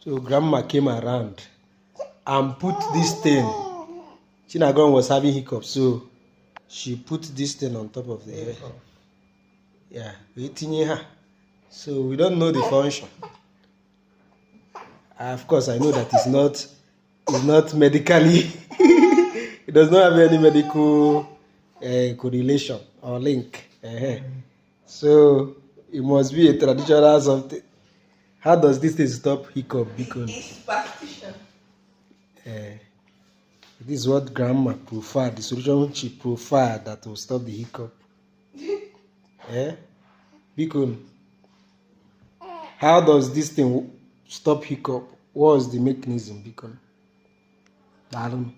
So grandma came around and put this thing. Chinagorom was having hiccups, so she put this thing on top of the head. Yeah, waiting her. So we don't know the function. Of course, I know that it's not medically. It does not have any medical correlation or link. So it must be a traditional something. How does this thing stop hiccup? Because it's superstition. This is what grandma preferred, the solution she preferred that will stop the hiccup. Because how does this thing stop hiccup? What was the mechanism? Because I don't know.